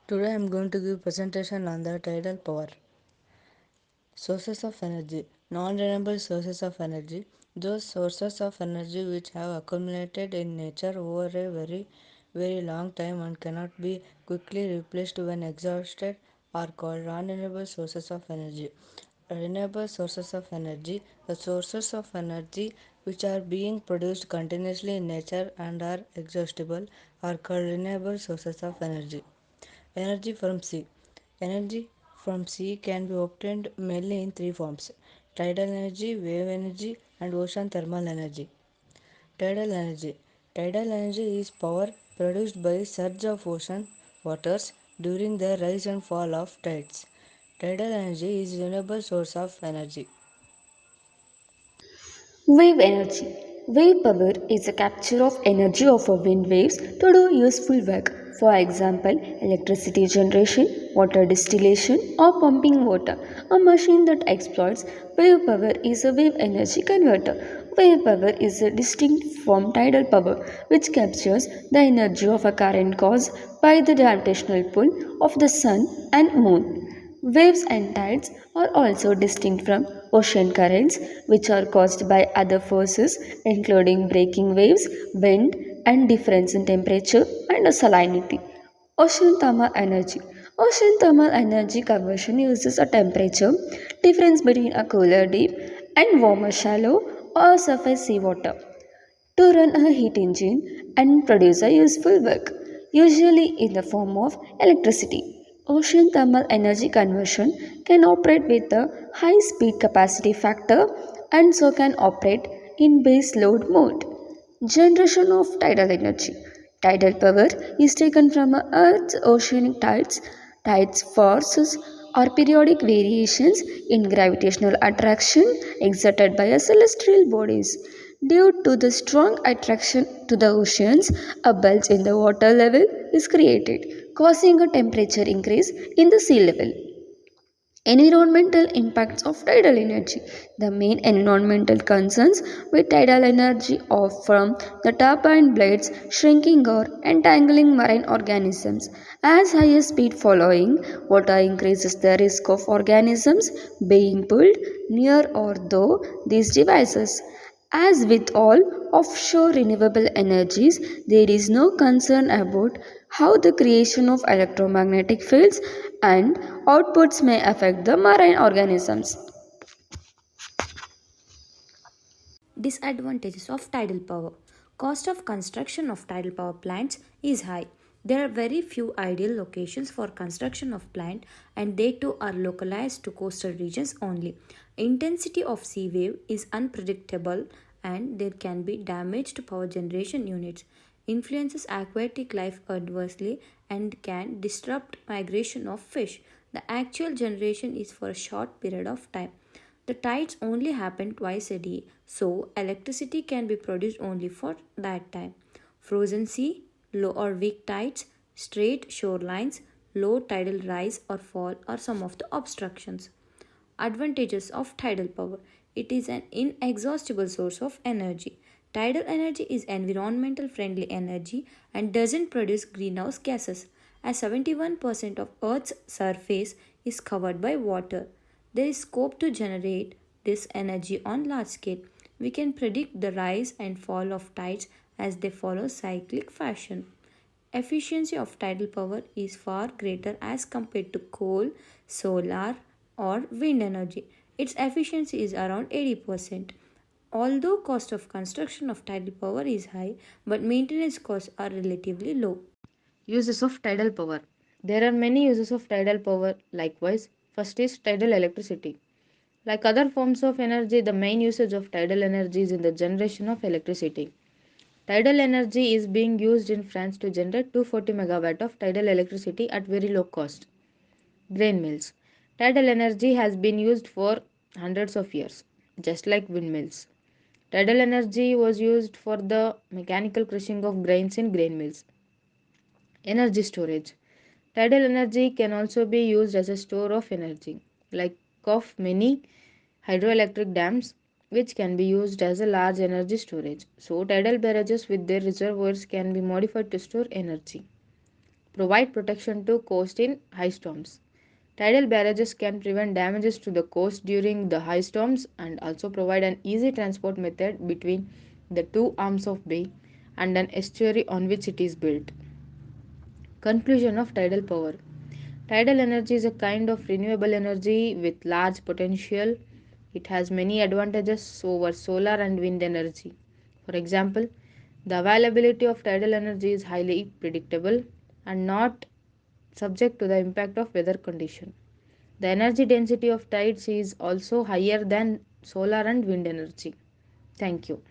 Today I am going to give presentation on the tidal power. Sources of energy. Non-renewable sources of energy. Those sources of energy which have accumulated in nature over a very long time and cannot be quickly replaced when exhausted are called non-renewable sources of energy. Renewable sources of energy. The sources of energy which are being produced continuously in nature and are exhaustible are called renewable sources of energy. Energy from sea. Energy from sea can be obtained mainly in three forms: tidal energy, wave energy, and ocean thermal energy. Tidal energy. Tidal energy is power produced by surge of ocean waters during the rise and fall of tides. Tidal energy is a renewable source of energy. Wave energy. Wave power is the capture of energy of a wind waves to do useful work. For example, electricity generation, water distillation, or pumping water. A machine that exploits wave power is a wave energy converter. Wave power is distinct from tidal power, which captures the energy of a current caused by the gravitational pull of the sun and moon. Waves and tides are also distinct from ocean currents, which are caused by other forces, including breaking waves, wind, and difference in temperature and salinity. Ocean thermal energy. Ocean thermal energy conversion uses a temperature difference between a cooler deep and warmer shallow or surface seawater to run a heat engine and produce a useful work, usually in the form of electricity. Ocean thermal energy conversion can operate with a high speed capacity factor and so can operate in base load mode. Generation of tidal energy. Tidal power is taken from Earth's oceanic tides. Tides forces or periodic variations in gravitational attraction exerted by celestial bodies. Due to the strong attraction to the oceans, a bulge in the water level is created, causing a temperature increase in the sea level. Environmental impacts of tidal energy. The main environmental concerns with tidal energy are from the turbine blades shrinking or entangling marine organisms. As higher speed following water increases the risk of organisms being pulled near or through these devices. As with all offshore renewable energies, there is no concern about how the creation of electromagnetic fields and outputs may affect the marine organisms. Disadvantages of tidal power. Cost of construction of tidal power plants is high. There are very few ideal locations for construction of plant and they too are localized to coastal regions only. Intensity of sea wave is unpredictable and there can be damage to power generation units. Influences aquatic life adversely and can disrupt migration of fish. The actual generation is for a short period of time. The tides only happen twice a day, so electricity can be produced only for that time. Frozen sea, low or weak tides, straight shorelines, low tidal rise or fall are some of the obstructions. Advantages of tidal power. It is an inexhaustible source of energy. Tidal energy is environmental friendly energy and doesn't produce greenhouse gases, as 71% of Earth's surface is covered by water. There is scope to generate this energy on large scale. We can predict the rise and fall of tides as they follow cyclic fashion. Efficiency of tidal power is far greater as compared to coal, solar, or wind energy. Its efficiency is around 80%. Although cost of construction of tidal power is high, but maintenance costs are relatively low. Uses of tidal power. There are many uses of tidal power likewise. First is tidal electricity. Like other forms of energy, the main usage of tidal energy is in the generation of electricity. Tidal energy is being used in France to generate 240 megawatt of tidal electricity at very low cost. Grain mills. Tidal energy has been used for hundreds of years, just like windmills. Tidal energy was used for the mechanical crushing of grains in grain mills. Energy storage. Tidal energy can also be used as a store of energy, like of many hydroelectric dams, which can be used as a large energy storage. So, tidal barrages with their reservoirs can be modified to store energy. provide protection to coast in high storms. Tidal barrages can prevent damages to the coast during the high storms and also provide an easy transport method between the two arms of bay and an estuary on which it is built. Conclusion of tidal power. Tidal energy is a kind of renewable energy with large potential. It has many advantages over solar and wind energy. For example, the availability of tidal energy is highly predictable and not subject to the impact of weather condition. The energy density of tides is also higher than solar and wind energy. Thank you.